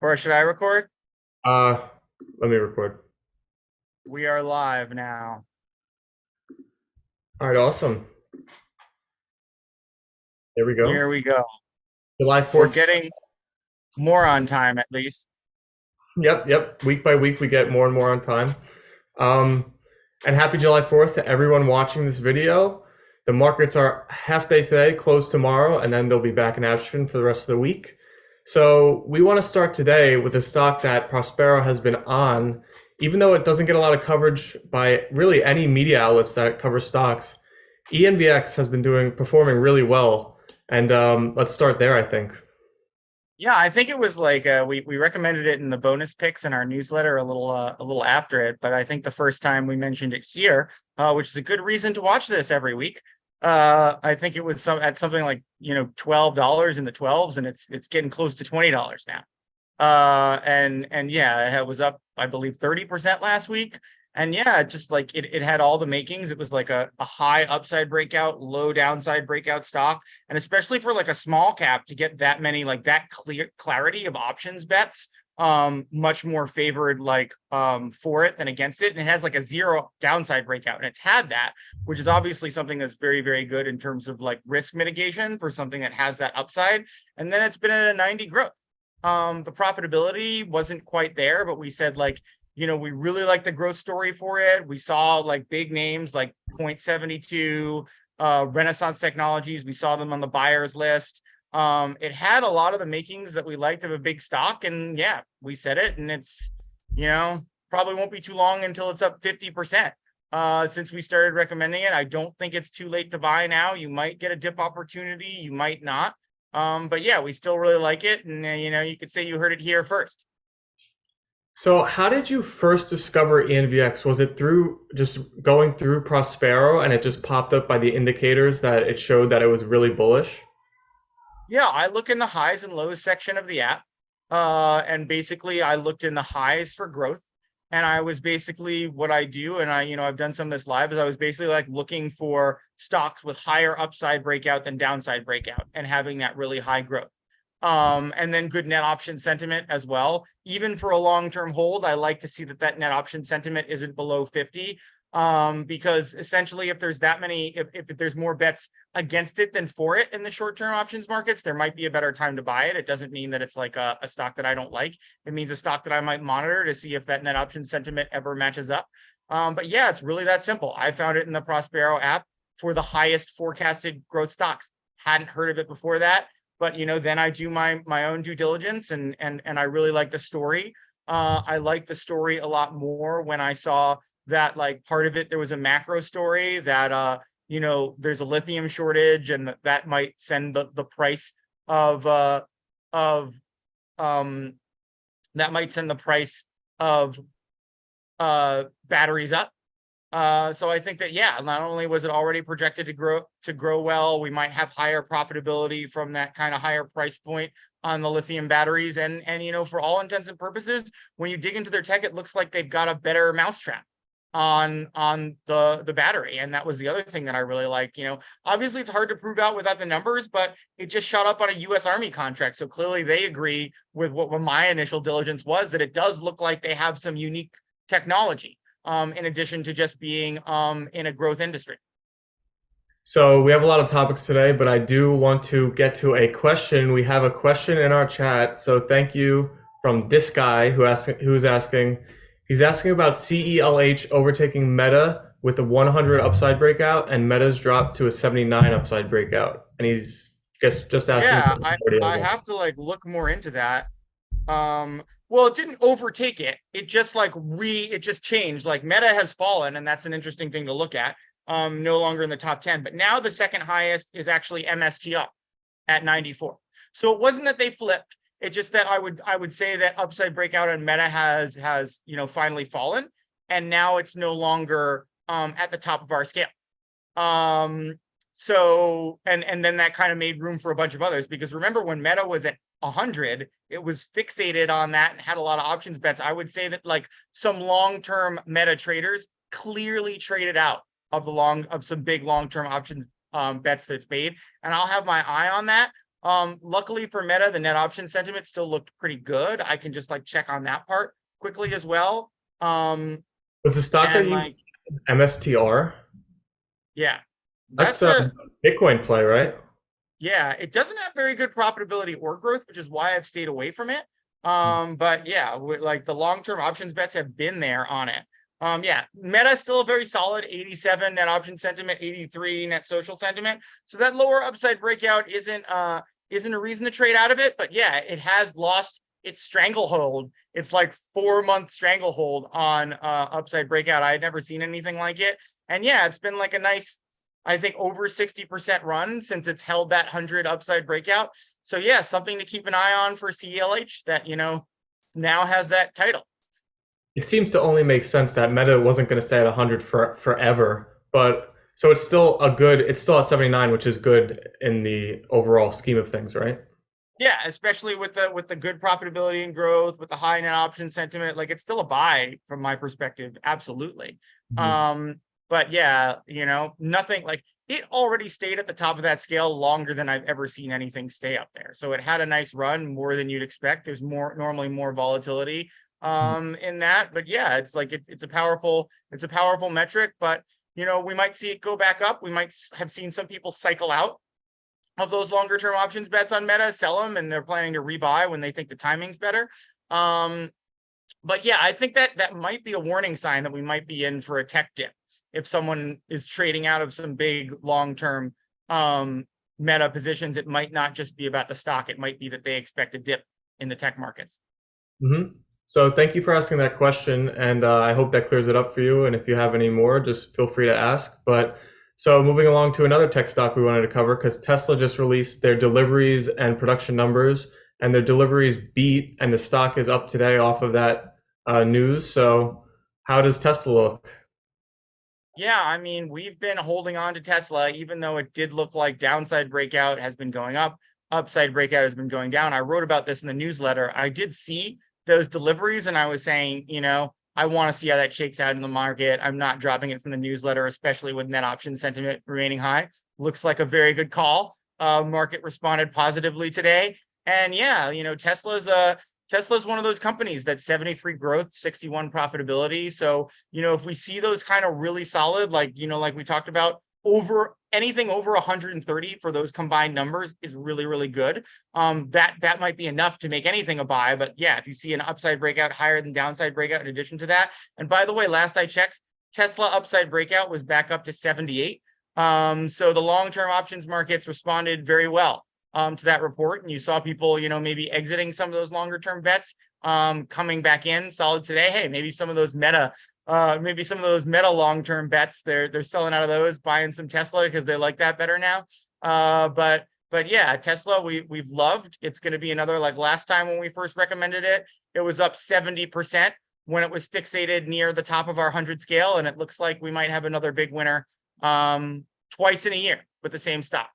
Or should I record? Uh, Let me record. We are live now. All right, awesome. There we go. Here we go. July We're 4th. getting more on time at least. Yep. Week by week, we get more and more on time. Um, and happy July 4th to everyone watching this video. The markets are half day today, closed tomorrow, and then they'll be back in action for the rest of the week. So we want to start today with a stock that Prospero has been on, even though it doesn't get a lot of coverage by really any media outlets that cover stocks. ENVX has been performing really well, and let's start there, I think. Yeah, I think it was like we recommended it in the bonus picks in our newsletter a little after it, but I think the first time we mentioned it here, which is a good reason to watch this every week. I think it was at something like $12 in the 12s, and it's getting close to $20 now. And yeah, it was up, I believe, 30% last week. And yeah, just like it had all the makings. It was like a high upside breakout, low downside breakout stock. And especially for like a small cap to get that many, like that clarity of options bets, much more favored for it than against it. And it has like a zero downside breakout. And it's had that, which is obviously something that's very, very good in terms of like risk mitigation for something that has that upside. And then it's been at a 90 growth. The profitability wasn't quite there, but we said like, we really like the growth story for it. We saw like big names like Point 72, Renaissance Technologies. We saw them on the buyers list. It had a lot of the makings that we liked of a big stock. And yeah, we said it, and it's, probably won't be too long until it's up 50%. Since we started recommending it, I don't think it's too late to buy now. You might get a dip opportunity, you might not. But yeah, we still really like it. And, you could say you heard it here first. So, how did you first discover ENVX? Was it through just going through Prospero and it just popped up by the indicators that it showed that it was really bullish? Yeah, I look in the highs and lows section of the app. And basically I looked in the highs for growth. And I was basically what I do, and I've done some of this live, is I was basically like looking for stocks with higher upside breakout than downside breakout and having that really high growth. And then good net option sentiment as well. Even for a long-term hold, I like to see that net option sentiment isn't below 50. Because essentially if there's that many, if there's more bets against it than for it in the short-term options markets, there might be a better time to buy it. It doesn't mean that it's like a stock that I don't like. It means a stock that I might monitor to see if that net option sentiment ever matches up. But yeah, it's really that simple. I found it in the Prospero app for the highest forecasted growth stocks. Hadn't heard of it before that, but then I do my own due diligence, and I really like the story. I like the story a lot more when I saw that like part of it, there was a macro story that there's a lithium shortage, and that might send the price of of um that might send the price of batteries up. So I think that, yeah, not only was it already projected to grow well, we might have higher profitability from that kind of higher price point on the lithium batteries, and for all intents and purposes, when you dig into their tech, it looks like they've got a better mousetrap on the battery. And that was the other thing that I really like. Obviously it's hard to prove out without the numbers, but it just shot up on a US Army contract, so clearly they agree with what my initial diligence was, that it does look like they have some unique technology, in addition to just being in a growth industry. So, we have a lot of topics today, but I do want to get to a question. We have a question in our chat. So, thank you from this guy who's asking. He's asking about CELH overtaking Meta with a 100 upside breakout, and Meta's dropped to a 79 upside breakout. And he's just asking for Yeah, clarity, I I have guess. to like look more into that. Well, it didn't overtake it. It just it just changed. Like Meta has fallen, and that's an interesting thing to look at. No longer in the top 10, but now the second highest is actually MSTR at 94. So it wasn't that they flipped. It's just that I would say that upside breakout on Meta has finally fallen, and now it's no longer at the top of our scale. So and then that kind of made room for a bunch of others, because remember when Meta was at 100, it was fixated on that and had a lot of options bets. I would say that like some long-term Meta traders clearly traded out of some big long-term option bets that's made, and I'll have my eye on that. Luckily for Meta, the net option sentiment still looked pretty good. I can just like check on that part quickly as well. Was the stock that And you like, used MSTR? yeah, That's that's a a Bitcoin play, right? yeah, it doesn't have very good profitability or growth, which is why I've stayed away from it. But yeah, like the long-term options bets have been there on it. Yeah, Meta is still a very solid 87 net option sentiment, 83 net social sentiment. So that lower upside breakout isn't a reason to trade out of it, but yeah, it has lost its stranglehold. It's like 4 month stranglehold on upside breakout. I had never seen anything like it. And yeah, it's been like a nice, I think, over 60% run since it's held that 100 upside breakout. So yeah, something to keep an eye on for CELH that, now has that title. It seems to only make sense that Meta wasn't going to stay at 100 for forever, but so it's still it's still at 79, which is good in the overall scheme of things, right? Yeah, especially with the good profitability and growth, with the high net option sentiment, like it's still a buy from my perspective, absolutely. Mhm. But yeah, nothing like it already stayed at the top of that scale longer than I've ever seen anything stay up there. So it had a nice run, more than you'd expect. There's normally more volatility in that, but yeah, it's like it's a powerful metric, but we might see it go back up. We might have seen some people cycle out of those longer term options bets on Meta, sell them, and they're planning to rebuy when they think the timing's better. Um, but yeah, I think that might be a warning sign that we might be in for a tech dip if someone is trading out of some big long term Meta positions. It might not just be about the stock; it might be that they expect a dip in the tech markets. Mm-hmm. So thank you for asking that question, and I hope that clears it up for you. And if you have any more, just feel free to ask. But so moving along to another tech stock we wanted to cover, because Tesla just released their deliveries and production numbers, and their deliveries beat, and the stock is up today off of that news. So how does Tesla look? Yeah, I mean, we've been holding on to Tesla, even though it did look like downside breakout has been going up, upside breakout has been going down. I wrote about this in the newsletter. I did see those deliveries, and I was saying, I want to see how that shakes out in the market. I'm not dropping it from the newsletter, especially with net option sentiment remaining high. Looks like a very good call. Market responded positively today. And yeah, Tesla's one of those companies that's 73 growth, 61 profitability. So, if we see those kind of really solid, like we talked about, over anything over 130 for those combined numbers is really, really good. That might be enough to make anything a buy. But yeah, if you see an upside breakout higher than downside breakout in addition to that. And by the way, last I checked, Tesla upside breakout was back up to 78. So the long-term options markets responded very well to that report, and you saw people, maybe exiting some of those longer term bets, coming back in solid today. Hey, maybe some of those meta long term bets, they're selling out of those, buying some Tesla because they like that better now. But yeah, Tesla we've loved. It's going to be another, like last time when we first recommended it, it was up 70% when it was fixated near the top of our 100 scale, and it looks like we might have another big winner twice in a year with the same stock.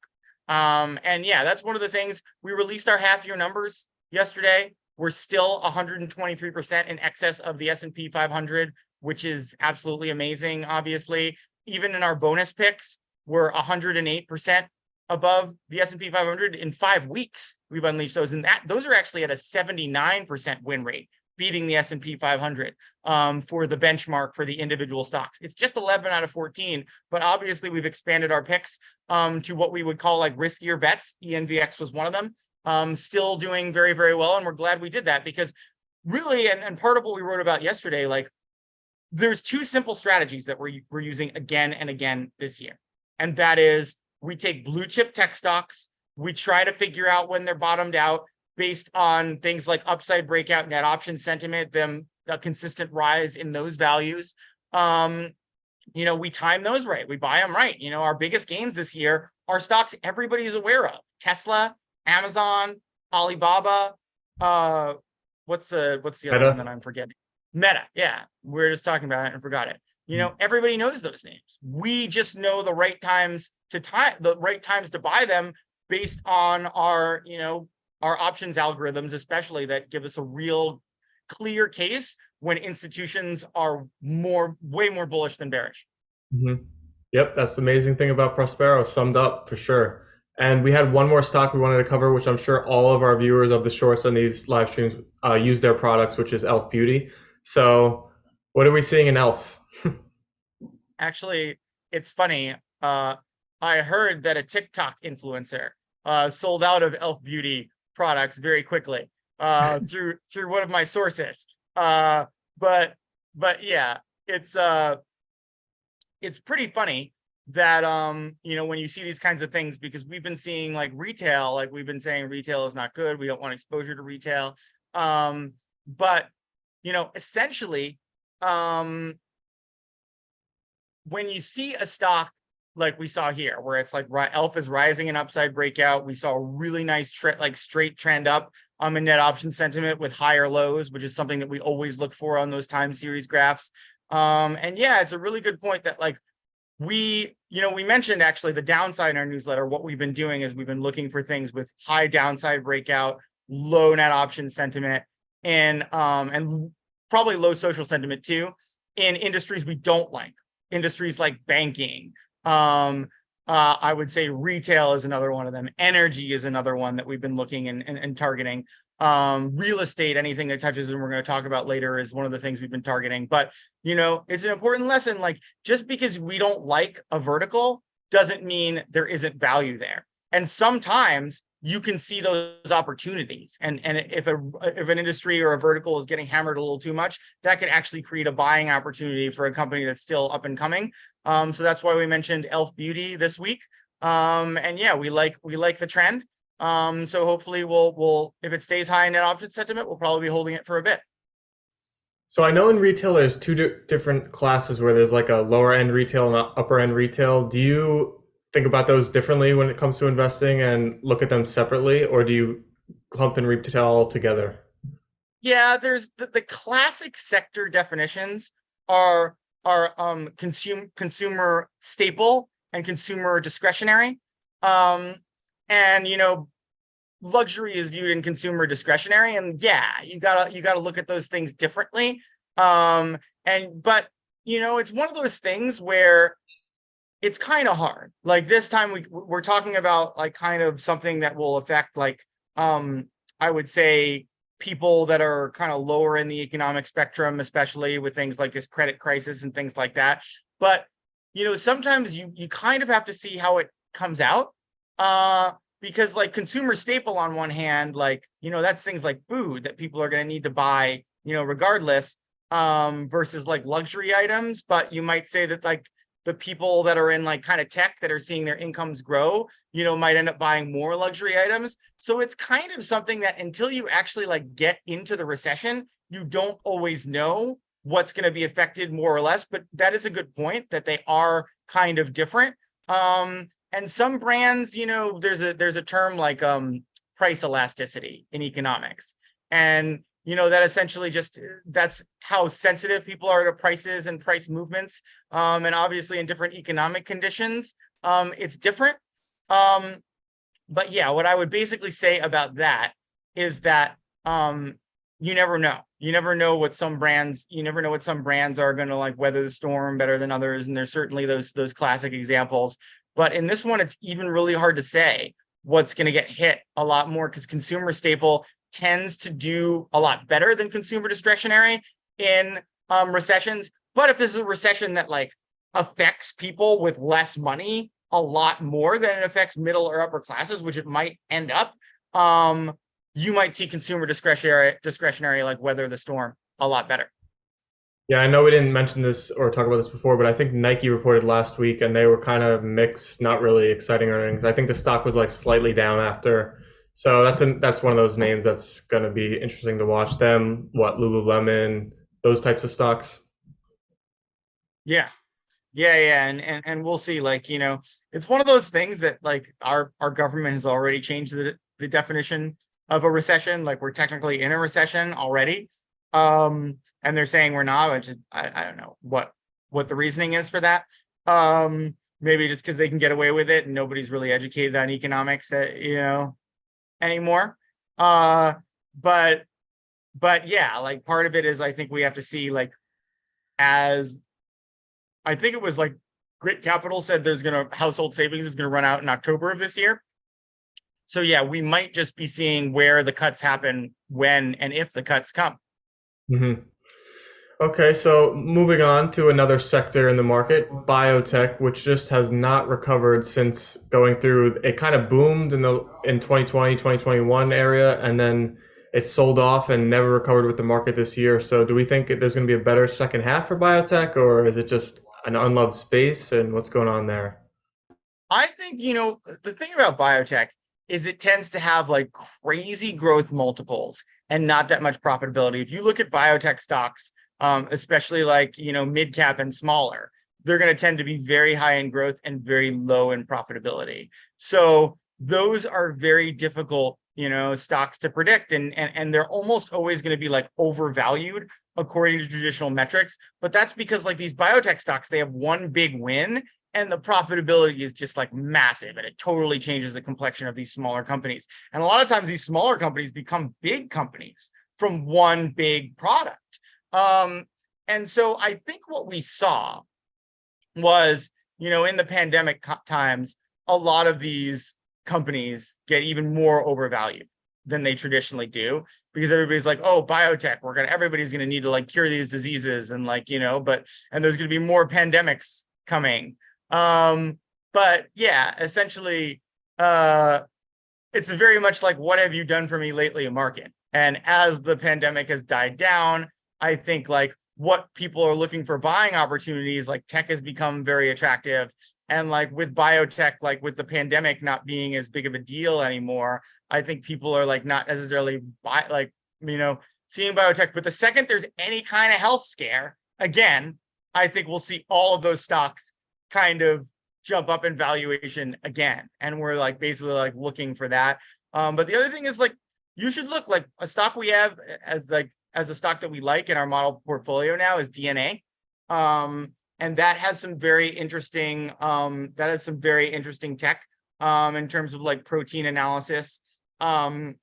And yeah, that's one of the things. We released our half year numbers yesterday. We're still 123% in excess of the S&P 500, which is absolutely amazing. Obviously, even in our bonus picks, we're 108% above the S&P 500 in 5 weeks. We've unleashed those, and those are actually at a 79% win rate, beating the S&P 500 for the benchmark for the individual stocks. It's just 11 out of 14, but obviously we've expanded our picks to what we would call like riskier bets. ENVX was one of them. Still doing very, very well, and we're glad we did that because really, and part of what we wrote about yesterday, like there's two simple strategies that we're using again and again this year, and that is we take blue chip tech stocks, we try to figure out when they're bottomed out, based on things like upside breakout, net option sentiment, a consistent rise in those values. We time those right. We buy them right. Our biggest gains this year are stocks everybody's aware of: Tesla, Amazon, Alibaba. What's the other one that Meta? I'm forgetting? Meta. Yeah, we were just talking about it and forgot it. Everybody knows those names. We just know the right times to buy them based on our options algorithms, especially, that give us a real clear case when institutions are way more bullish than bearish. Mm-hmm. Yep, that's the amazing thing about Prospero, summed up for sure. And we had one more stock we wanted to cover, which I'm sure all of our viewers of the shorts and these live streams use their products, which is Elf Beauty. So, what are we seeing in Elf? Actually, it's funny. I heard that a TikTok influencer sold out of Elf Beauty products very quickly through one of my sources. Uh, but but yeah, it's uh it's pretty funny that when you see these kinds of things, because we've been seeing like retail, like we've been saying retail is not good, we don't want exposure to retail, but essentially, um when you see a stock like we saw here, where it's like Elf is rising in upside breakout, we saw a really nice straight trend up in net option sentiment with higher lows, which is something that we always look for on those time series graphs. And yeah, it's a really good point that like we mentioned actually the downside in our newsletter. What we've been doing is we've been looking for things with high downside breakout, low net option sentiment, and probably low social sentiment too, in industries we don't like. Industries like banking. I would say retail is another one of them. Energy is another one that we've been looking and targeting. Real estate, anything that touches, and we're going to talk about later, is one of the things we've been targeting. But it's an important lesson. Like, just because we don't like a vertical doesn't mean there isn't value there. And sometimes you can see those opportunities. And if an industry or a vertical is getting hammered a little too much, that could actually create a buying opportunity for a company that's still up and coming. So that's why we mentioned Elf Beauty this week. And yeah, we like the trend. So hopefully we'll if it stays high in net option sentiment, we'll probably be holding it for a bit. So I know in retail there's two different classes where there's like a lower end retail and upper end retail. Do you think about those differently when it comes to investing and look at them separately, or do you clump in retail all together? Yeah, there's the classic sector definitions are consumer staple and consumer discretionary. Um, and luxury is viewed in consumer discretionary, and yeah, you gotta look at those things differently. But it's one of those things where it's kind of hard. Like this time we're talking about like kind of something that will affect like I would say people that are kind of lower in the economic spectrum, especially with things like this credit crisis and things like that. But sometimes you kind of have to see how it comes out. Because like consumer staple on one hand, like that's things like food that people are going to need to buy regardless, versus like luxury items. But you might say that like the people that are in like kind of tech that are seeing their incomes grow might end up buying more luxury items. So it's kind of something that until you actually like get into the recession, you don't always know what's going to be affected more or less. But that is a good point, that they are kind of different. And some brands, there's a term like price elasticity in economics. And that essentially just that's how sensitive people are to prices and price movements. And obviously in different economic conditions, it's different. But yeah, what I would basically say about that is that you never know. You never know what some brands are going to like weather the storm better than others. And there's certainly those classic examples. But in this one, it's even really hard to say what's going to get hit a lot more, because consumer staple tends to do a lot better than consumer discretionary in recessions. But if this is a recession that like affects people with less money a lot more than it affects middle or upper classes, which it might end up, you might see consumer discretionary like weather the storm a lot better. Yeah, I know we didn't mention this or talk about this before, but I think Nike reported last week and they were kind of mixed, not really exciting earnings. I think the stock was like slightly down after. So that's one of those names that's going to be interesting to watch them. What, Lululemon, those types of stocks. Yeah. Yeah, and we'll see. Like, it's one of those things that like our government has already changed the definition of a recession. Like we're technically in a recession already. And they're saying we're not, which I don't know what the reasoning is for that. Maybe just because they can get away with it and nobody's really educated on economics, anymore. But yeah, like part of it is I think we have to see like as I think it was like Grit Capital said household savings is gonna run out in October of this year. So yeah, we might just be seeing where the cuts happen, when and if the cuts come. Hmm. Okay, so moving on to another sector in the market, biotech, which just has not recovered since going through, it kind of boomed in 2020, 2021 area, and then it sold off and never recovered with the market this year. So do we think there's going to be a better second half for biotech, or is it just an unloved space, and what's going on there? I think, the thing about biotech is it tends to have like crazy growth multiples and not that much profitability. If you look at biotech stocks, especially like, mid cap and smaller, they're going to tend to be very high in growth and very low in profitability. So those are very difficult, stocks to predict. And they're almost always going to be like overvalued according to traditional metrics. But that's because like these biotech stocks, they have one big win and the profitability is just like massive, and it totally changes the complexion of these smaller companies. And a lot of times these smaller companies become big companies from one big product. And so I think what we saw was, in the pandemic times, a lot of these companies get even more overvalued than they traditionally do, because everybody's like, oh, biotech, everybody's gonna need to like cure these diseases, and like, and there's gonna be more pandemics coming. But yeah, essentially, it's very much like, what have you done for me lately, market? And as the pandemic has died down, I think like what people are looking for buying opportunities, like tech has become very attractive. And like with biotech, like with the pandemic not being as big of a deal anymore, I think people are like not necessarily seeing biotech. But the second there's any kind of health scare, again, I think we'll see all of those stocks kind of jump up in valuation again. And we're like basically like looking for that. But the other thing is like, you should look like a stock we have as a stock that we like in our model portfolio now is DNA. And that has some very interesting tech in terms of like protein analysis. And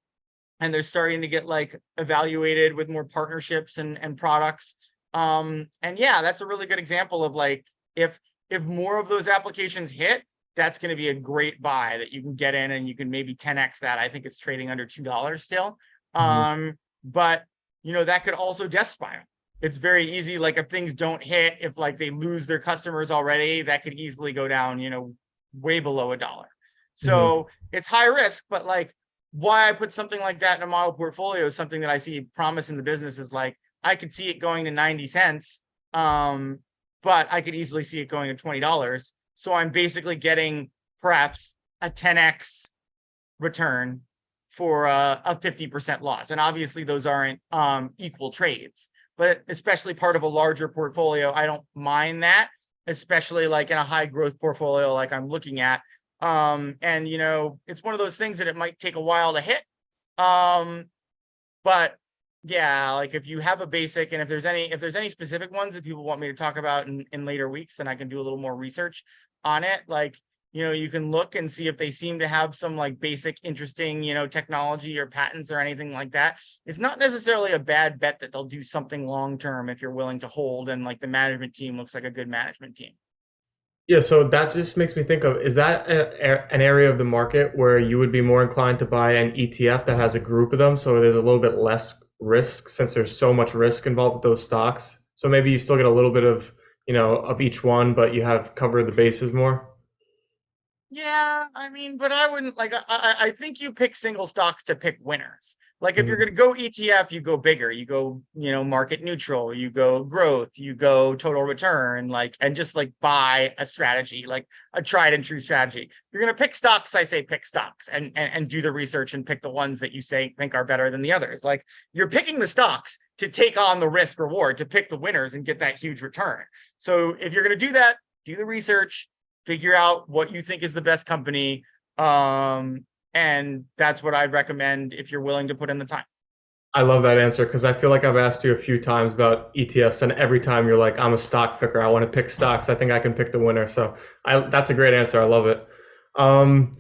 they're starting to get like evaluated with more partnerships and products. And yeah, that's a really good example of like, if more of those applications hit, that's going to be a great buy that you can get in, and you can maybe 10x that. I think it's trading under $2 still. But that could also death spiral. It's very easy. Like if things don't hit, if like they lose their customers already, that could easily go down, way below $1. So it's high risk, but like why I put something like that in a model portfolio is something that I see promise in the business is like, I could see it going to 90 cents. But I could easily see it going to $20. So I'm basically getting perhaps a 10x return for a 50% loss. And obviously those aren't equal trades, but especially part of a larger portfolio, I don't mind that, especially like in a high growth portfolio like I'm looking at. And it's one of those things that it might take a while to hit. But yeah, like if you have a basic, and if there's any specific ones that people want me to talk about in later weeks, and I can do a little more research on it, like, you can look and see if they seem to have some like basic interesting, technology or patents or anything like that. It's not necessarily a bad bet that they'll do something long term if you're willing to hold, and like the management team looks like a good management team. Yeah, so that just makes me think of, is that an area of the market where you would be more inclined to buy an ETF that has a group of them, so there's a little bit less risk since there's so much risk involved with those stocks? So maybe you still get a little bit of, of each one, but you have covered the bases more? Yeah, I mean, but I wouldn't like. I think you pick single stocks to pick winners. Like if you're Mhm. going to go ETF, you go bigger. You go, market neutral. You go growth. You go total return. Like, and just like buy a strategy, like a tried and true strategy. If you're going to pick stocks, I say pick stocks and do the research and pick the ones that you think are better than the others. Like you're picking the stocks to take on the risk reward, to pick the winners and get that huge return. So if you're going to do that, do the research, figure out what you think is the best company. And that's what I'd recommend if you're willing to put in the time. I love that answer because I feel like I've asked you a few times about ETFs, and every time you're like, I'm a stock picker. I want to pick stocks. I think I can pick the winner. So that's a great answer. I love it. Um,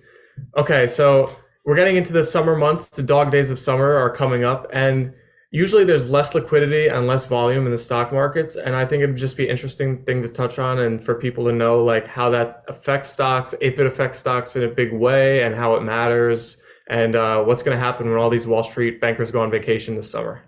okay, so we're getting into the summer months. The dog days of summer are coming up, and usually there's less liquidity and less volume in the stock markets. And I think it'd just be an interesting thing to touch on and for people to know like how that affects stocks, if it affects stocks in a big way, and how it matters. and what's going to happen when all these Wall Street bankers go on vacation this summer.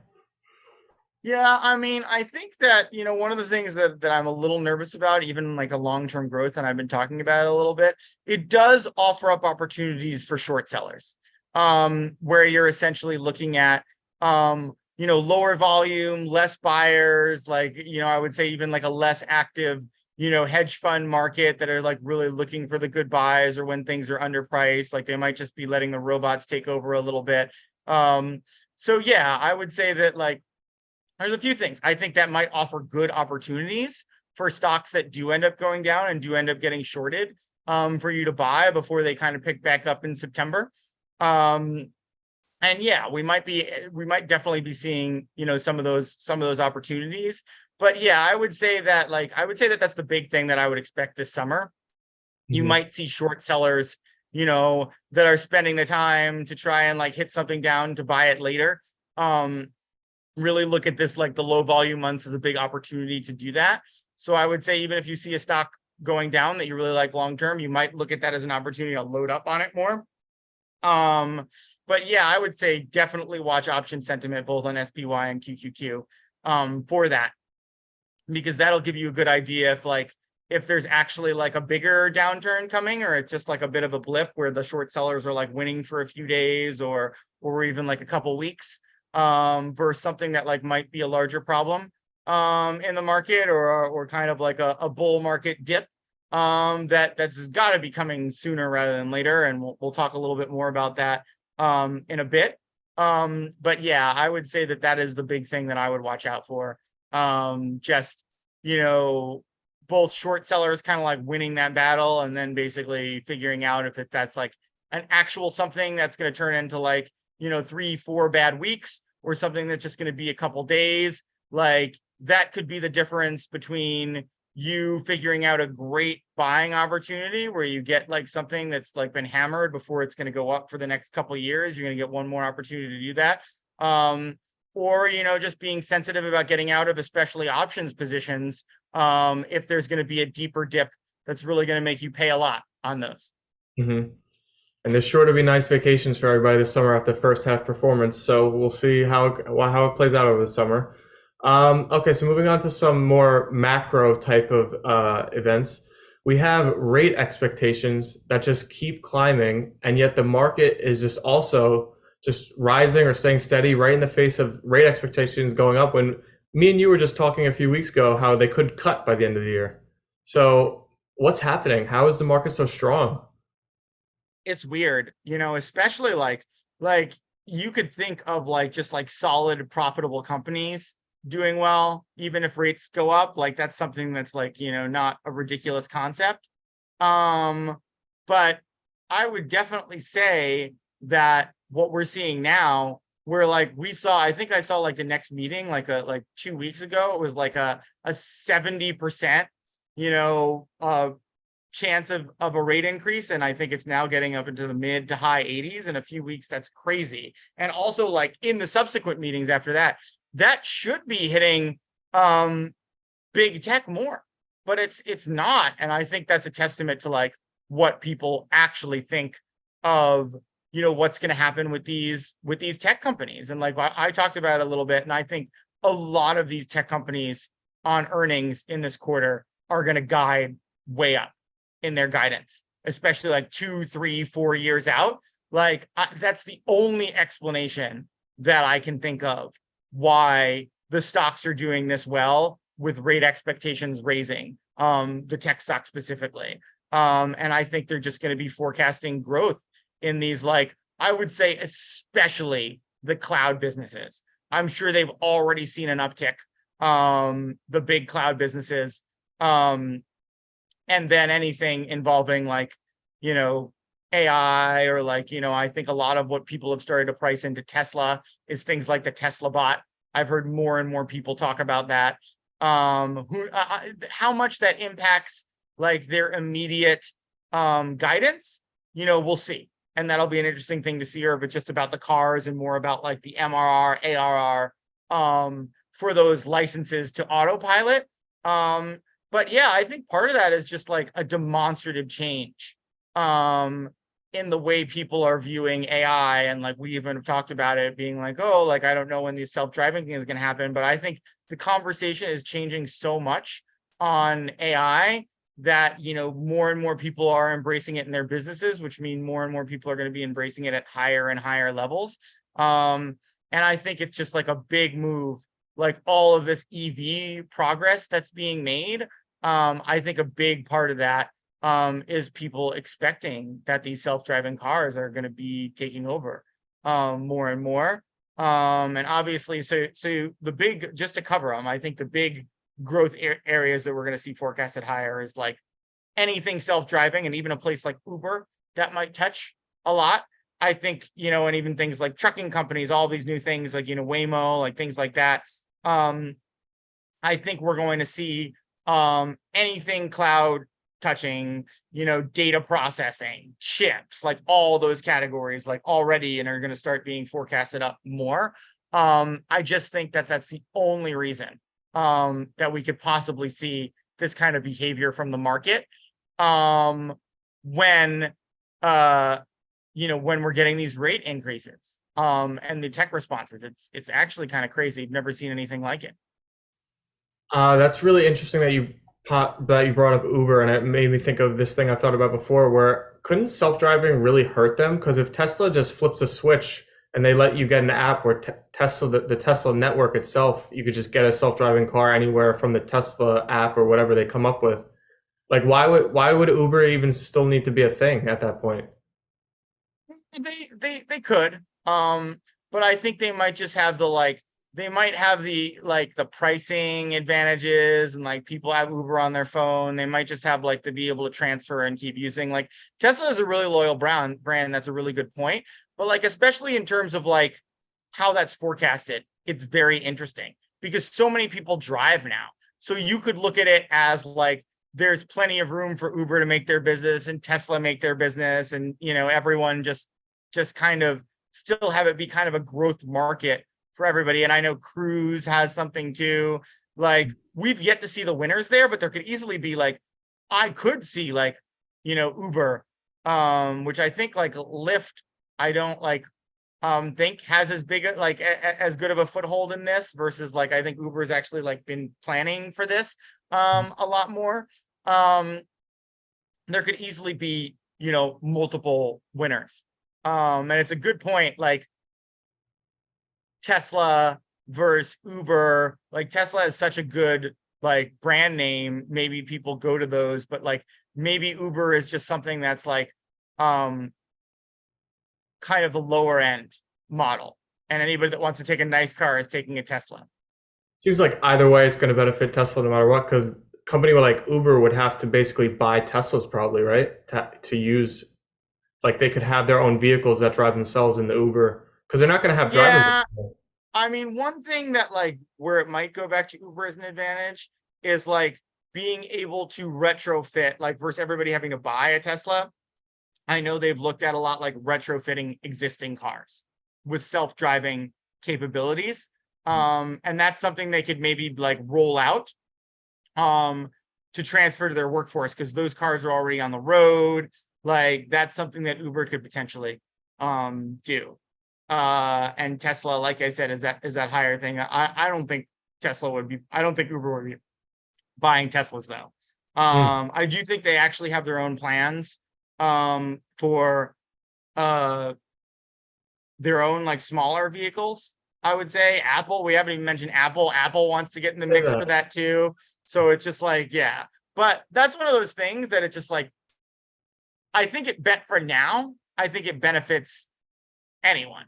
Yeah, I mean, I think that, one of the things that I'm a little nervous about, even like a long-term growth, and I've been talking about it a little bit, it does offer up opportunities for short sellers, where you're essentially looking at, lower volume, less buyers, like, I would say even like a less active, hedge fund market that are like really looking for the good buys, or when things are underpriced, like they might just be letting the robots take over a little bit. So yeah, I would say that like, there's a few things I think that might offer good opportunities for stocks that do end up going down and do end up getting shorted, for you to buy before they kind of pick back up in September. And yeah, we might definitely be seeing, some of those opportunities. But yeah, I would say that that's the big thing that I would expect this summer. You Mm-hmm. might see short sellers, that are spending the time to try and like hit something down to buy it later. Really look at this, like the low volume months, as a big opportunity to do that. So I would say even if you see a stock going down that you really like long term, you might look at that as an opportunity to load up on it more. But yeah, I would say definitely watch option sentiment both on SPY and QQQ, for that, because that'll give you a good idea if there's actually like a bigger downturn coming, or it's just like a bit of a blip where the short sellers are like winning for a few days, or even like a couple weeks, versus something that like might be a larger problem in the market, or kind of like a bull market dip, that's got to be coming sooner rather than later, and we'll talk a little bit more about that in a bit. But yeah, I would say that is the big thing that I would watch out for. Just, both short sellers kind of like winning that battle, and then basically figuring out if that's like an actual something that's going to turn into like, 3-4 bad weeks, or something that's just going to be a couple days. Like that could be the difference between you figuring out a great buying opportunity where you get like something that's like been hammered before it's going to go up for the next couple of years. You're going to get one more opportunity to do that. Or, just being sensitive about getting out of especially options positions, if there's going to be a deeper dip that's really going to make you pay a lot on those. Mm-hmm. And there's sure to be nice vacations for everybody this summer after the first half performance. So we'll see how it plays out over the summer. Okay, so moving on to some more macro type of events. We have rate expectations that just keep climbing, and yet the market is just also just rising or staying steady right in the face of rate expectations going up, when me and you were just talking a few weeks ago how they could cut by the end of the year. So what's happening? How is the market so strong? It's weird, especially like you could think of like just like solid profitable companies doing well even if rates go up. Like that's something that's like, not a ridiculous concept. But I would definitely say that what we're seeing now, where like I think I saw like the next meeting like 2 weeks ago, it was like a 70%, chance of a rate increase, and I think it's now getting up into the mid to high 80s in a few weeks. That's crazy. And also like in the subsequent meetings after that, that should be hitting big tech more, but it's not. And I think that's a testament to like what people actually think of, what's going to happen with these tech companies. And like I talked about it a little bit, and I think a lot of these tech companies on earnings in this quarter are going to guide way up in their guidance, especially like 2, 3, 4 years out. Like that's the only explanation that I can think of why the stocks are doing this well with rate expectations raising, the tech stock specifically. And I think they're just going to be forecasting growth in these, like, I would say, especially the cloud businesses. I'm sure they've already seen an uptick, the big cloud businesses. And then anything involving like, AI, or like, I think a lot of what people have started to price into Tesla is things like the Tesla bot. I've heard more and more people talk about that. How much that impacts like their immediate guidance, we'll see. And that'll be an interesting thing to see, or if it's just about the cars and more about like the MRR, ARR, for those licenses to autopilot. But yeah, I think part of that is just like a demonstrative change, in the way people are viewing AI. And like we even have talked about it being like, oh, like I don't know when these self-driving things going to happen. But I think the conversation is changing so much on AI that, you know, more and more people are embracing it in their businesses, which mean more and more people are going to be embracing it at higher and higher levels. And I think it's just like a big move, like all of this EV progress that's being made. I think a big part of that is people expecting that these self-driving cars are going to be taking over more and more. And obviously, so the big, just to cover them, I think the big growth areas that we're going to see forecasted higher is like anything self-driving, and even a place like Uber that might touch a lot. I think, you know, and even things like trucking companies, all these new things like, you know, Waymo, like things like that. I think we're going to see anything cloud touching, you know, data processing, chips, like all those categories, like already, and are going to start being forecasted up more. I just think that that's the only reason that we could possibly see this kind of behavior from the market when you know, when we're getting these rate increases and the tech responses. It's actually kind of crazy. I've never seen anything like it. That's really interesting that you brought up Uber, and it made me think of this thing I've thought about before, where couldn't self-driving really hurt them? Because if Tesla just flips a switch and they let you get an app where Tesla, the Tesla network itself, you could just get a self-driving car anywhere from the Tesla app or whatever they come up with. Like, why would Uber even still need to be a thing at that point? They could, but I think they might just have the like they might have the like the pricing advantages, and like people have Uber on their phone. They might just have like to be able to transfer and keep using. Like Tesla is a really loyal brand. That's a really good point. But like especially in terms of like how that's forecasted, it's very interesting because so many people drive now. So you could look at it as like there's plenty of room for Uber to make their business and Tesla make their business, and you know everyone just kind of still have it be kind of a growth market for everybody. And I know Cruise has something too. Like we've yet to see the winners there, but there could easily be like I could see like, you know, Uber, which I think like Lyft, I don't like think has as big a, like as good of a foothold in this versus like I think Uber's actually like been planning for this a lot more. There could easily be, you know, multiple winners. And it's a good point, like Tesla versus Uber. Like Tesla is such a good like brand name. Maybe people go to those, but like maybe Uber is just something that's like kind of the lower end model. And anybody that wants to take a nice car is taking a Tesla. Seems like either way, it's going to benefit Tesla no matter what, because company like Uber would have to basically buy Teslas probably, right? To use, like they could have their own vehicles that drive themselves in the Uber, because they're not going to have drivers. Yeah, I mean, one thing that like where it might go back to Uber as an advantage is like being able to retrofit, like versus everybody having to buy a Tesla. I know they've looked at a lot like retrofitting existing cars with self-driving capabilities. And that's something they could maybe like roll out to transfer to their workforce because those cars are already on the road. Like that's something that Uber could potentially do. And Tesla, like I said, is that higher thing. I don't think Tesla would be, I don't think Uber would be buying Teslas though. Mm. I do think they actually have their own plans for their own like smaller vehicles. I would say Apple, we haven't even mentioned Apple. Apple wants to get in the mix for that too. So it's just like, yeah, but that's one of those things that it's just like, I think it bet for now, I think it benefits anyone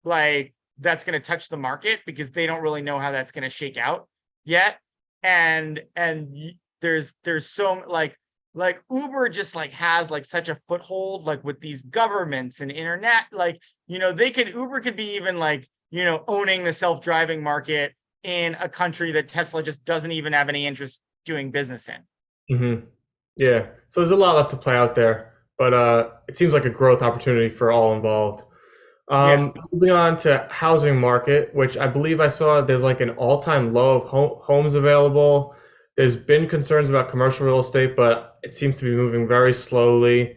like that's going to touch the market because they don't really know how that's going to shake out yet. And there's so like Uber just like has like such a foothold like with these governments and internet, like, you know, Uber could be even like, you know, owning the self-driving market in a country that Tesla just doesn't even have any interest doing business in. Mm-hmm. Yeah. So there's a lot left to play out there, but it seems like a growth opportunity for all involved. Yeah. Moving on to housing market, which I believe I saw there's like an all-time low of homes available. There's been concerns about commercial real estate, but it seems to be moving very slowly.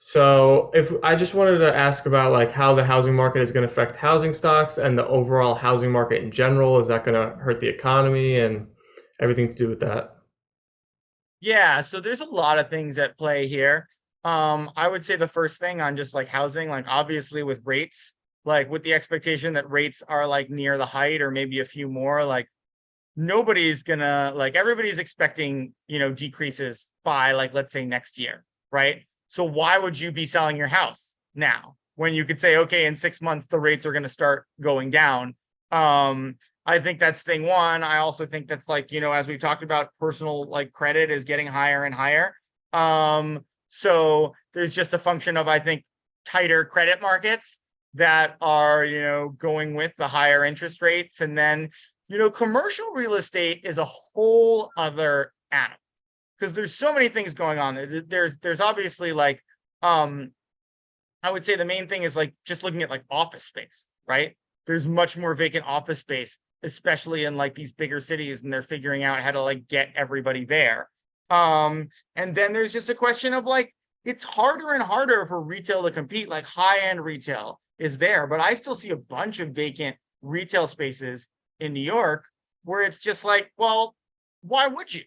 So if I just wanted to ask about like how the housing market is going to affect housing stocks and the overall housing market in general, is that going to hurt the economy and everything to do with that? Yeah, so there's a lot of things at play here. I would say the first thing on just like housing, like obviously with rates, like with the expectation that rates are like near the height or maybe a few more, like nobody's gonna like everybody's expecting, decreases by like let's say next year, right? So why would you be selling your house now when you could say, okay, in 6 months the rates are gonna start going down? I think that's thing one. I also think that's like, as we've talked about, personal like credit is getting higher and higher. So there's just a function of, I think, tighter credit markets that are, going with the higher interest rates. And then, commercial real estate is a whole other animal because there's so many things going on. There's obviously like, I would say the main thing is like just looking at like office space, right? There's much more vacant office space, especially in like these bigger cities, and they're figuring out how to like get everybody there. And then there's just a question of like, it's harder and harder for retail to compete. Like high-end retail is there, but I still see a bunch of vacant retail spaces in New York where it's just like, well, why would you?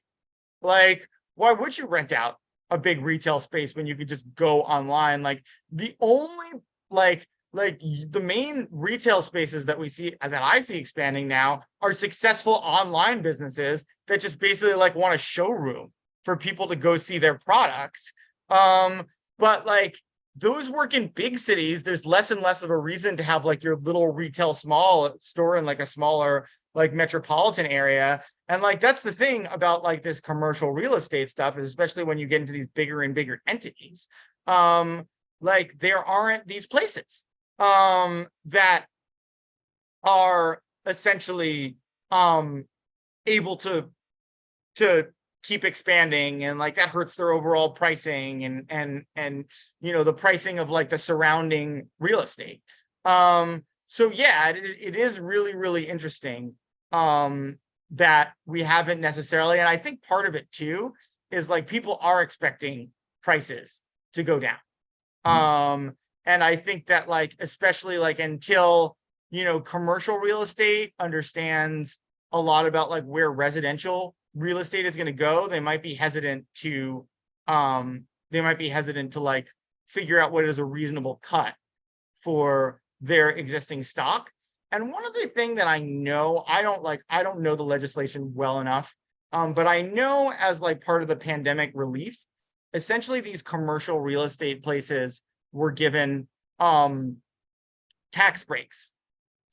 Like, why would you rent out a big retail space when you could just go online? Like the only like the main retail spaces that we see that I see expanding now are successful online businesses that just basically like want a showroom for people to go see their products. But like those work in big cities. There's less and less of a reason to have like your little retail small store in like a smaller like metropolitan area. And like that's the thing about like this commercial real estate stuff, is especially when you get into these bigger and bigger entities. Like there aren't these places that are essentially able to keep expanding, and like that hurts their overall pricing and the pricing of like the surrounding real estate. So yeah, it is really really interesting that we haven't necessarily, and I think part of it too is like people are expecting prices to go down. And I think that like especially like until commercial real estate understands a lot about like where residential real estate is going to go, they might be hesitant to like figure out what is a reasonable cut for their existing stock. And one other thing that I know, I don't know the legislation well enough, but I know as like part of the pandemic relief, essentially these commercial real estate places were given tax breaks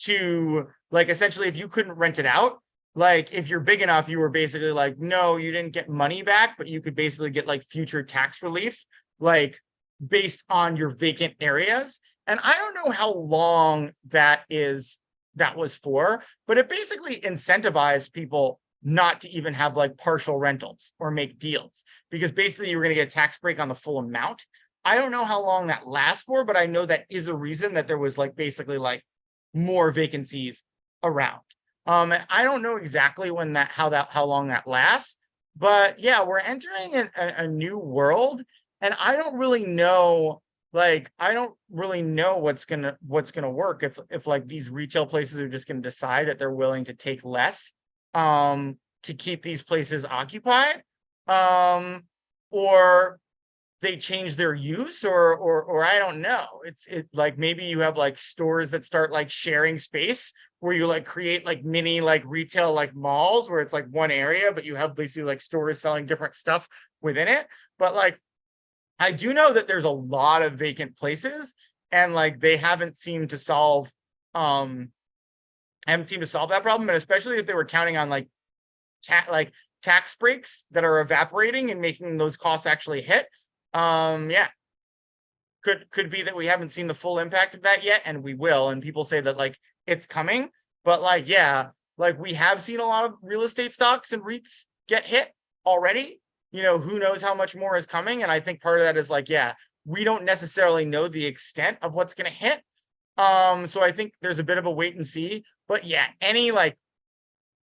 to like essentially if you couldn't rent it out, like if you're big enough, you were basically like, no, you didn't get money back, but you could basically get like future tax relief, like based on your vacant areas. And I don't know how long that was for, but it basically incentivized people not to even have like partial rentals or make deals, because basically you were going to get a tax break on the full amount. I don't know how long that lasts for, but I know that is a reason that there was like basically like more vacancies around. And I don't know exactly when how long that lasts, but yeah, we're entering a new world, and I don't really know. Like, I don't really know what's gonna work if like these retail places are just gonna decide that they're willing to take less to keep these places occupied, um, or they change their use, or I don't know. It like maybe you have like stores that start like sharing space where you like create like mini like retail like malls where it's like one area, but you have basically like stores selling different stuff within it. But like I do know that there's a lot of vacant places, and like they um haven't seemed to solve that problem. And especially if they were counting on like like tax breaks that are evaporating and making those costs actually hit. Yeah, could be that we haven't seen the full impact of that yet, and we will. And people say that like it's coming, but like yeah, like we have seen a lot of real estate stocks and REITs get hit already. Who knows how much more is coming? And I think part of that is like, yeah, we don't necessarily know the extent of what's going to hit. So I think there's a bit of a wait and see. But yeah, any like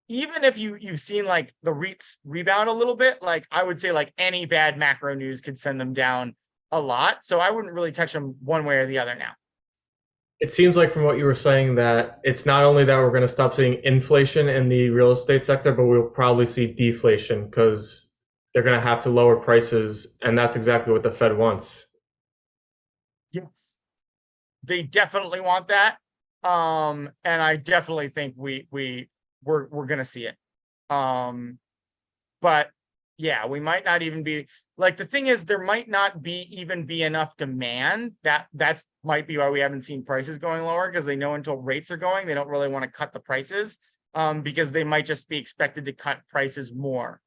even if you've seen like the REITs rebound a little bit, like I would say like any bad macro news could send them down a lot. So I wouldn't really touch them one way or the other now. It seems like from what you were saying that it's not only that we're going to stop seeing inflation in the real estate sector, but we'll probably see deflation because they're going to have to lower prices, and that's exactly what the Fed wants. Yes, they definitely want that. And I definitely think we're gonna see it. Um, but yeah, we might not even be like, the thing is, there might not be even be enough demand. That's might be why we haven't seen prices going lower, because they know until rates are going, they don't really want to cut the prices, because they might just be expected to cut prices more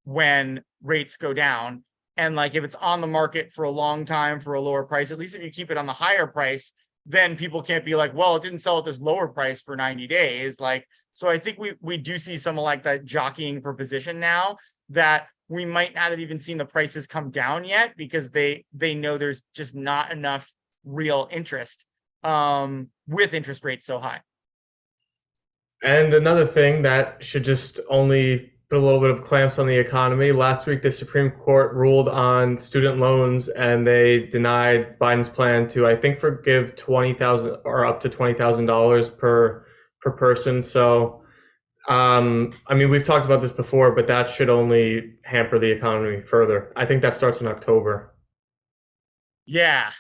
when rates go down. And like, if it's on the market for a long time for a lower price, at least if you keep it on the higher price, then people can't be like, well, it didn't sell at this lower price for 90 days. Like, so I think we do see some of like that jockeying for position now, that we might not have even seen the prices come down yet, because they know there's just not enough real interest with interest rates so high. And another thing that should just only put a little bit of clamps on the economy. Last week, the Supreme Court ruled on student loans, and they denied Biden's plan to, I think, forgive 20,000 or up to $20,000 per person. So, I mean, we've talked about this before, but that should only hamper the economy further. I think that starts in October. Yeah.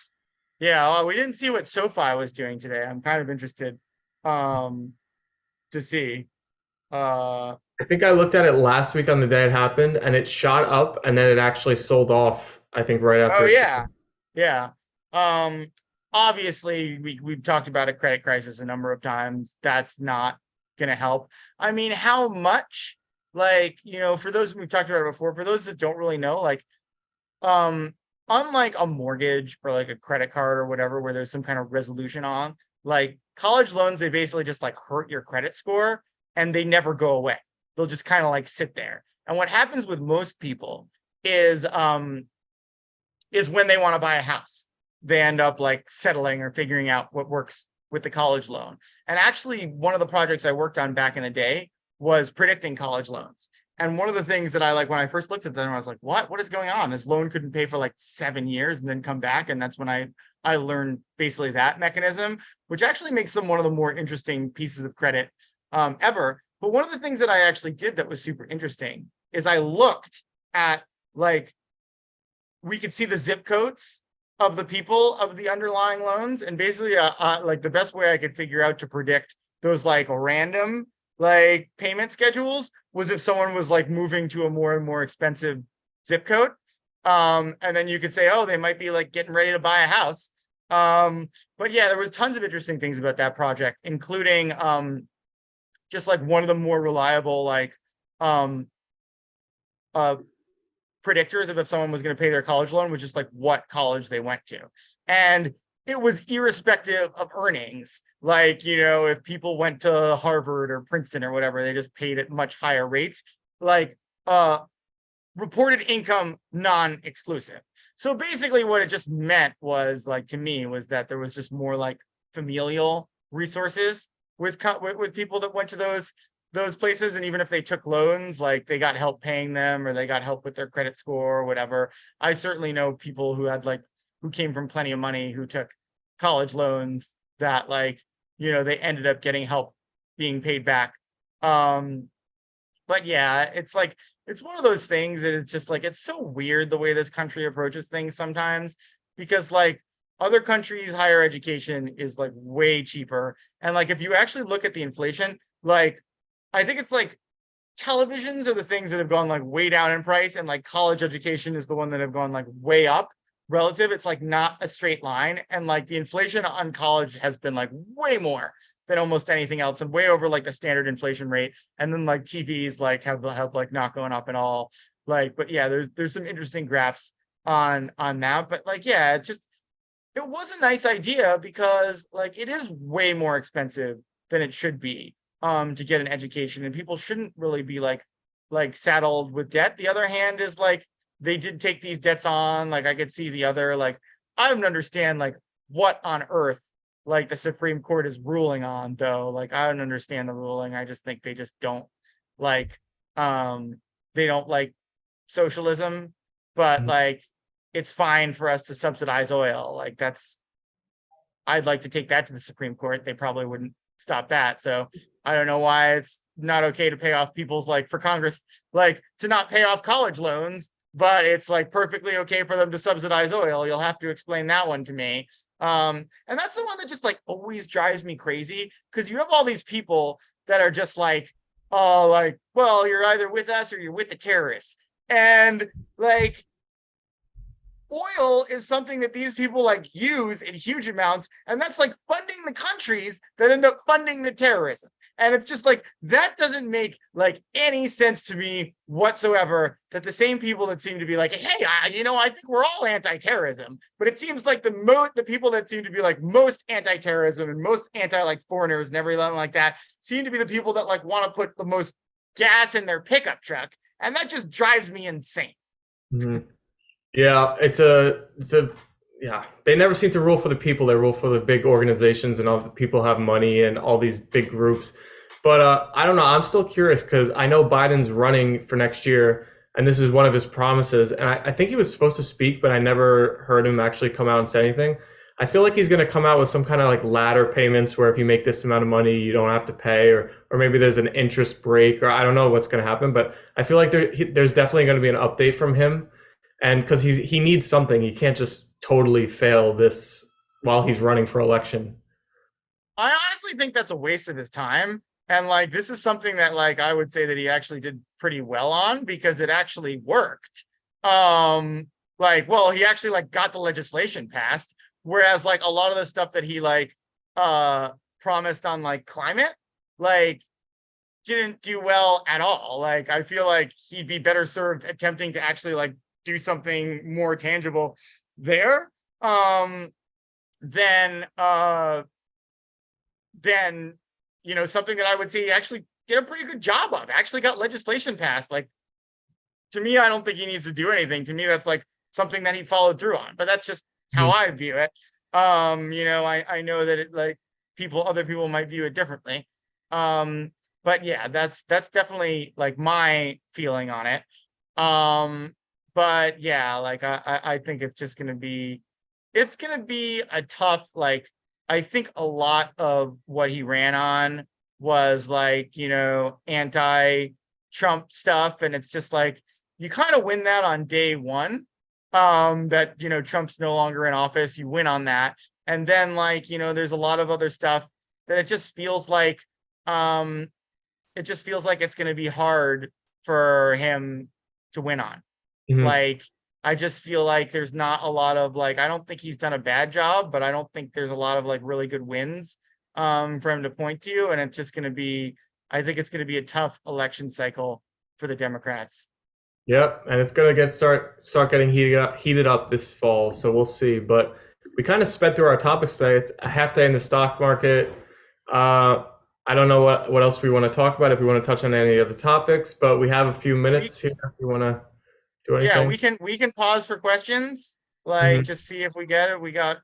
Yeah. Well, we didn't see what SoFi was doing today. I'm kind of interested um to see. Uh I think I looked at it last week on the day it happened, and it shot up, and then it actually sold off. I think right oh after it shot. yeah. Yeah. Um Obviously we've talked about a credit crisis a number of times. That's not gonna help. I mean, how much? Like, for those, we've talked about it before, for those that don't really know, like, um unlike a mortgage or like a credit card or whatever, where there's some kind of resolution on, like college loans, they basically just like hurt your credit score, and they never go away. They'll just kind of like sit there. And what happens with most people is when they want to buy a house, they end up like settling or figuring out what works with the college loan. And actually, one of the projects I worked on back in the day was predicting college loans. And one of the things that I like, when I first looked at them, I was like, what is going on? This loan couldn't pay for like 7 years and then come back. And that's when I learned basically that mechanism, which actually makes them one of the more interesting pieces of credit ever. But one of the things that I actually did that was super interesting is I looked at, like, we could see the zip codes of the people of the underlying loans, and basically like the best way I could figure out to predict those like random like payment schedules was if someone was like moving to a more and more expensive zip code. And then you could say, oh, they might be like getting ready to buy a house. But yeah, there was tons of interesting things about that project, including just like one of the more reliable like um uh predictors of if someone was going to pay their college loan was just like what college they went to. And it was irrespective of earnings. Like, if people went to Harvard or Princeton or whatever, they just paid at much higher rates. Like, reported income non-exclusive. So basically what it just meant was, like, to me, was that there was just more like familial resources with people that went to those places. And even if they took loans, like they got help paying them, or they got help with their credit score or whatever. I certainly know people who had like, who came from plenty of money, who took college loans that, like, they ended up getting help being paid back. But yeah, it's like, it's one of those things that it's just like, it's so weird the way this country approaches things sometimes, because like other countries, higher education is like way cheaper. And like, if you actually look at the inflation, like, I think it's like televisions are the things that have gone like way down in price, and like college education is the one that have gone like way up relative. It's like not a straight line. And like the inflation on college has been like way more than almost anything else, and way over like the standard inflation rate. And then like TVs like have like not going up at all. Like, but yeah, there's some interesting graphs on that. But like, yeah, it was a nice idea, because like it is way more expensive than it should be to get an education, and people shouldn't really be like saddled with debt. The other hand is like, they did take these debts on. Like, I could see the other, like, I don't understand like what on earth like the Supreme Court is ruling on, though. Like, I don't understand the ruling. I just think they just don't like, they don't like socialism. But like, it's fine for us to subsidize oil. Like I'd like to take that to the Supreme Court. They probably wouldn't stop that. So I don't know why it's not okay to pay off people's, like, for Congress, like, to not pay off college loans, but it's like perfectly okay for them to subsidize oil. You'll have to explain that one to me. And that's the one that just like always drives me crazy, because you have all these people that are just like, oh, like, well, you're either with us or you're with the terrorists. And like, oil is something that these people like use in huge amounts, and that's like funding the countries that end up funding the terrorism. And it's just like, that doesn't make like any sense to me whatsoever, that the same people that seem to be like, hey, I think we're all anti-terrorism, but it seems like the people that seem to be like most anti-terrorism and most anti like foreigners and everything like that seem to be the people that like want to put the most gas in their pickup truck, and that just drives me insane. Mhm. Yeah, yeah. They never seem to rule for the people. They rule for the big organizations, and all the people have money and all these big groups. But I don't know. I'm still curious because I know Biden's running for next year, and this is one of his promises. And I think he was supposed to speak, but I never heard him actually come out and say anything. I feel like he's going to come out with some kind of like ladder payments where if you make this amount of money, you don't have to pay, or maybe there's an interest break, or I don't know what's going to happen. But I feel like there's definitely going to be an update from him, and because he needs something, he can't just totally fail this while he's running for election. I honestly think that's a waste of his time. And like, this is something that like I would say that he actually did pretty well on, because it actually worked. Like, well, he actually like got the legislation passed, whereas like a lot of the stuff that he like promised on like climate, like, didn't do well at all. Like, I feel like he'd be better served attempting to actually like do something more tangible there. Than then, something that I would say he actually did a pretty good job of, actually got legislation passed. Like, to me, I don't think he needs to do anything. To me, that's like something that he followed through on, but that's just how Mhm. I view it. I know that it like other people might view it differently. But yeah, that's definitely like my feeling on it. But yeah, like I think it's gonna be a tough, like, I think a lot of what he ran on was like, anti-Trump stuff. And it's just like, you kind of win that on day one. That, Trump's no longer in office, you win on that. And then like, there's a lot of other stuff that um, it just feels like it's gonna be hard for him to win on. Mhm. Like, I just feel like there's not a lot of like, I don't think he's done a bad job, but I don't think there's a lot of like really good wins for him to point to. And it's just I think it's gonna be a tough election cycle for the Democrats. Yep, and it's gonna start getting heated up this fall. So we'll see. But we kind of sped through our topics today. It's a half day in the stock market. Uh, I don't know what else we want to talk about. If we want to touch on any other topics, but we have a few We minutes here. If you want to do Yeah, anything. we can pause for questions, like, Mhm. just see if we get it. We've got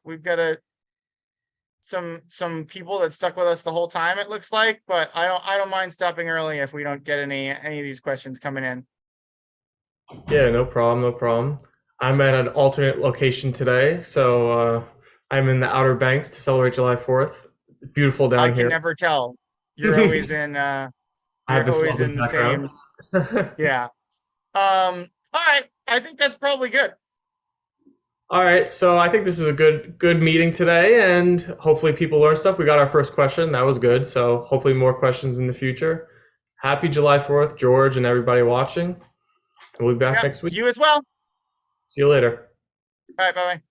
some people that stuck with us the whole time, it looks like, but I don't mind stopping early if we don't get any of these questions coming in. Yeah, no problem, no problem. I'm at an alternate location today, so I'm in the Outer Banks to celebrate July 4th. It's beautiful I down can here. never tell. You're always I in have you're this always lovely in the background. same. Yeah. All right. I think that's probably good. All right, so I think this is a good meeting today, and hopefully people learn stuff. We got our first question, that was good. So hopefully more questions in the future. Happy July 4th, George, and everybody watching. And we'll be back Yeah, next week. you as well. See you later. All right, bye bye.